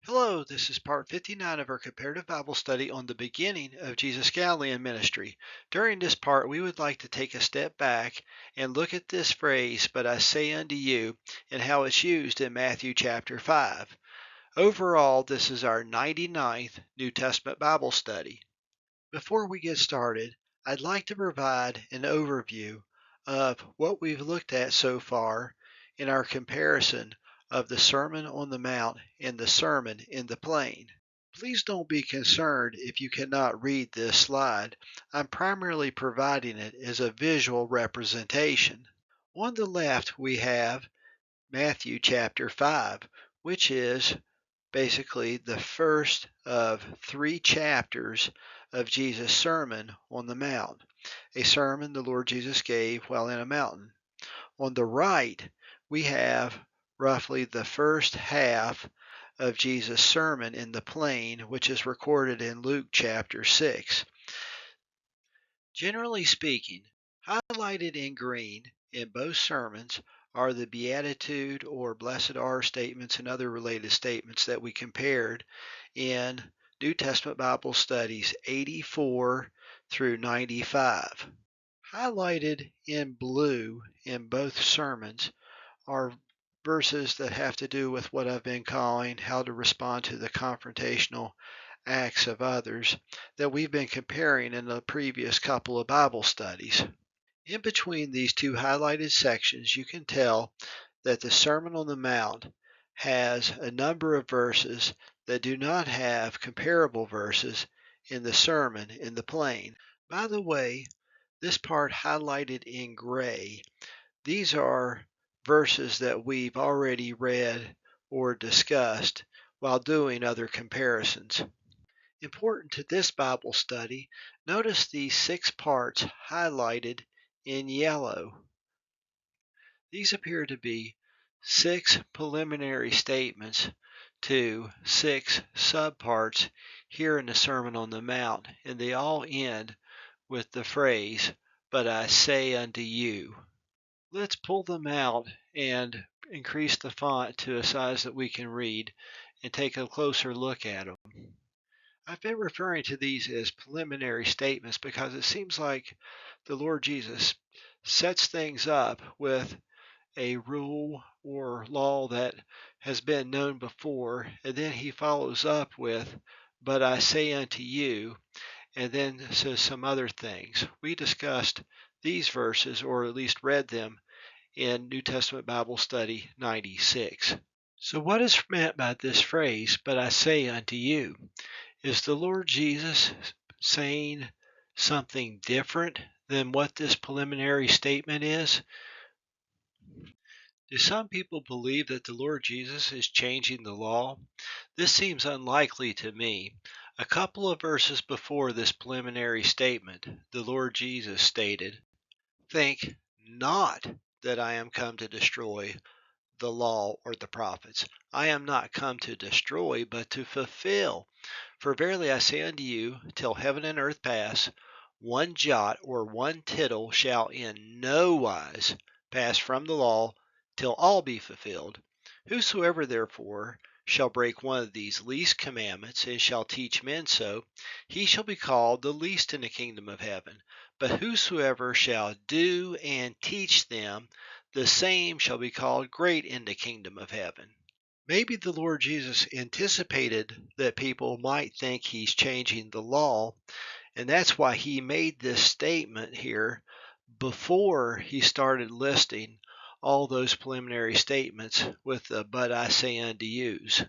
Hello, this is part 59 of our comparative Bible study on the beginning of Jesus Galilean Ministry. During this part, we would like to take a step back and look at this phrase, "But I say unto you," and how it's used in Matthew chapter 5. Overall, this is our 99th New Testament Bible study. Before we get started, I'd like to provide an overview of what we've looked at so far in our comparison of the Sermon on the Mount and the Sermon in the Plain. Please don't be concerned if you cannot read this slide. I'm primarily providing it as a visual representation. On the left, we have Matthew chapter 5, which is basically the first of three chapters of Jesus' Sermon on the Mount, a sermon the Lord Jesus gave while in a mountain. On the right, we have roughly the first half of Jesus' sermon in the plain, which is recorded in Luke chapter 6. Generally speaking, highlighted in green in both sermons are the beatitude or blessed are statements and other related statements that we compared in New Testament Bible Studies 84 through 95. Highlighted in blue in both sermons are verses that have to do with what I've been calling how to respond to the confrontational acts of others that we've been comparing in the previous couple of Bible studies. In between these two highlighted sections, you can tell that the Sermon on the Mount has a number of verses that do not have comparable verses in the sermon in the plain. By the way, this part highlighted in gray, these are verses that we've already read or discussed while doing other comparisons. Important to this Bible study, notice these 6 parts highlighted in yellow. These appear to be 6 preliminary statements to 6 subparts here in the Sermon on the Mount, and they all end with the phrase, "But I say unto you." Let's pull them out and increase the font to a size that we can read and take a closer look at them. I've been referring to these as preliminary statements because it seems like the Lord Jesus sets things up with a rule or law that has been known before, and then he follows up with, "But I say unto you," and then says some other things. We discussed these verses, or at least read them, in New Testament Bible Study 96. So what is meant by this phrase, "But I say unto you"? Is the Lord Jesus saying something different than what this preliminary statement is? Do some people believe that the Lord Jesus is changing the law? This seems unlikely to me. A couple of verses before this preliminary statement, the Lord Jesus stated, "Think not that I am come to destroy the law or the prophets. I am not come to destroy, but to fulfill. For verily I say unto you, till heaven and earth pass, one jot or one tittle shall in no wise pass from the law till all be fulfilled. Whosoever therefore shall break one of these least commandments, and shall teach men so, he shall be called the least in the kingdom of heaven. But whosoever shall do and teach them, the same shall be called great in the kingdom of heaven." Maybe the Lord Jesus anticipated that people might think he's changing the law, and that's why he made this statement here before he started listing all those preliminary statements with the "but I say unto yous."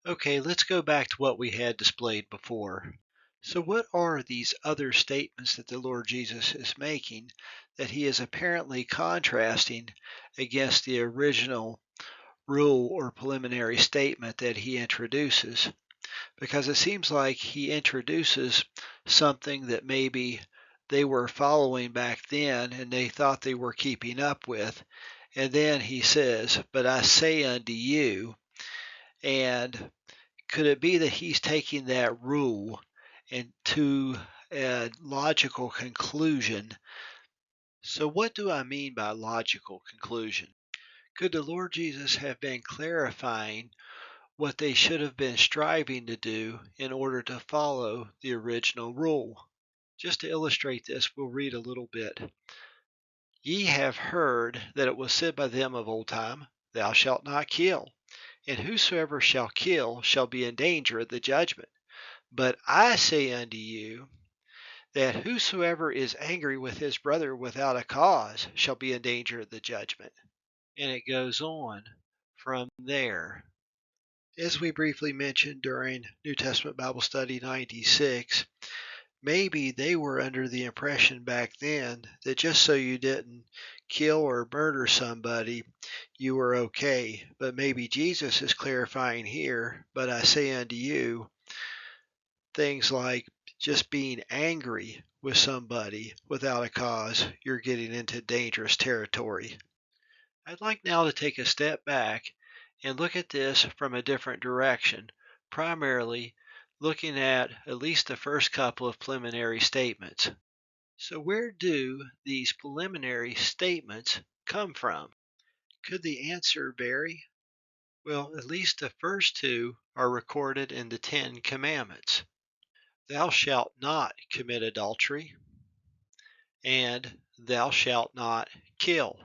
Okay, let's go back to what we had displayed before. So what are these other statements that the Lord Jesus is making that he is apparently contrasting against the original rule or preliminary statement that he introduces? Because it seems like he introduces something that maybe they were following back then and they thought they were keeping up with. And then he says, "But I say unto you," and could it be that he's taking that rule and to a logical conclusion? So what do I mean by logical conclusion? Could the Lord Jesus have been clarifying what they should have been striving to do in order to follow the original rule. Just to illustrate this, we'll read a little bit. Ye have heard that it was said by them of old time, Thou shalt not kill, and whosoever shall kill shall be in danger of the judgment. But I say unto you, that whosoever is angry with his brother without a cause shall be in danger of the judgment. And it goes on from there. As we briefly mentioned during New Testament Bible Study 96, maybe they were under the impression back then that just so you didn't kill or murder somebody, you were okay. But maybe Jesus is clarifying here, but I say unto you, things like just being angry with somebody without a cause, you're getting into dangerous territory. I'd like now to take a step back and look at this from a different direction, primarily looking at least the first couple of preliminary statements. So where do these preliminary statements come from? Could the answer vary? Well, at least the first two are recorded in the Ten Commandments. Thou shalt not commit adultery, and thou shalt not kill.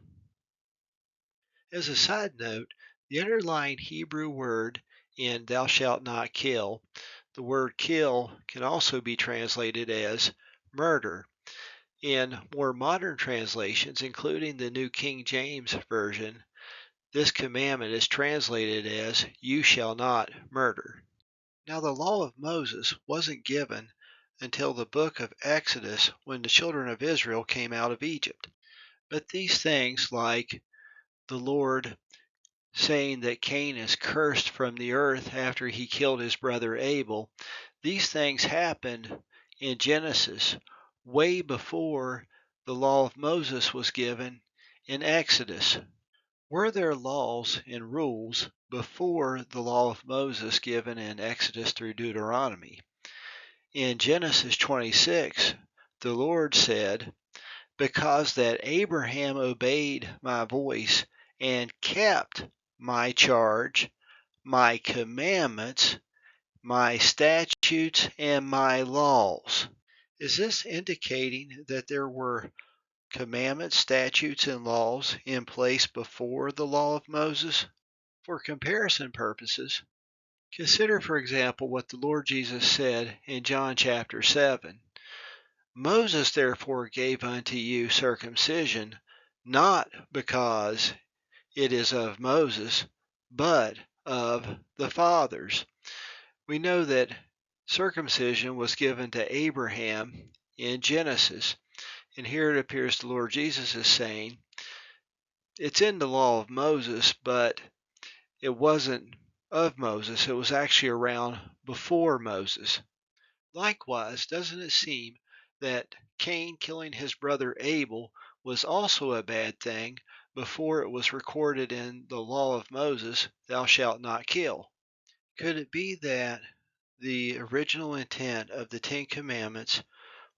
As a side note, the underlying Hebrew word in thou shalt not kill, the word kill can also be translated as murder. In more modern translations, including the New King James Version, this commandment is translated as you shall not murder. Now the law of Moses wasn't given until the book of Exodus when the children of Israel came out of Egypt. But these things, like the Lord saying that Cain is cursed from the earth after he killed his brother Abel, these things happened in Genesis way before the law of Moses was given in Exodus. Were there laws and rules before the law of Moses given in Exodus through Deuteronomy? In Genesis 26, the Lord said, because that Abraham obeyed my voice and kept my charge, my commandments, my statutes, and my laws. Is this indicating that there were commandments, statutes, and laws in place before the law of Moses? For comparison purposes, consider, for example, what the Lord Jesus said in John chapter 7. Moses therefore gave unto you circumcision, not because it is of Moses, but of the fathers. We know that circumcision was given to Abraham in Genesis. And here it appears the Lord Jesus is saying, it's in the law of Moses, but it wasn't of Moses. It was actually around before Moses. Likewise, doesn't it seem that Cain killing his brother Abel was also a bad thing before it was recorded in the law of Moses, thou shalt not kill? Could it be that the original intent of the Ten Commandments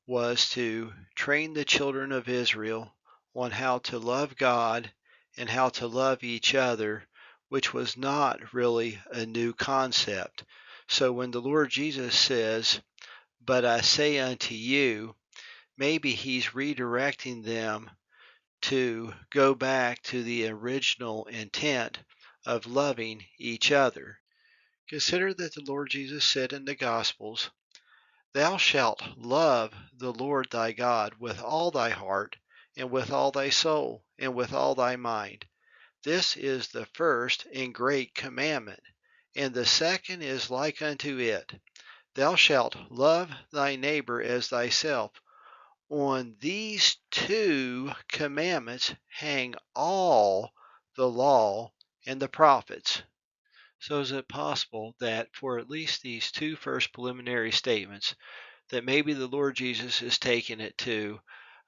was to train the children of Israel on how to love God and how to love each other, which was not really a new concept? So when the Lord Jesus says, but I say unto you, maybe he's redirecting them to go back to the original intent of loving each other. Consider that the Lord Jesus said in the Gospels, thou shalt love the Lord thy God with all thy heart, and with all thy soul, and with all thy mind. This is the first and great commandment, and the second is like unto it. Thou shalt love thy neighbor as thyself. On these two commandments hang all the law and the prophets. So is it possible that for at least these two first preliminary statements, that maybe the Lord Jesus is taking it to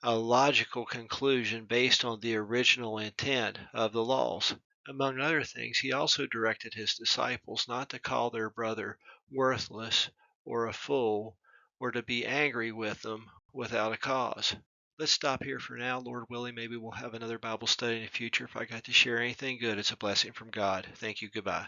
a logical conclusion based on the original intent of the laws? Among other things, he also directed his disciples not to call their brother worthless or a fool, or to be angry with them without a cause. Let's stop here for now. Lord willing, maybe we'll have another Bible study in the future. If I got to share anything good, it's a blessing from God. Thank you. Goodbye.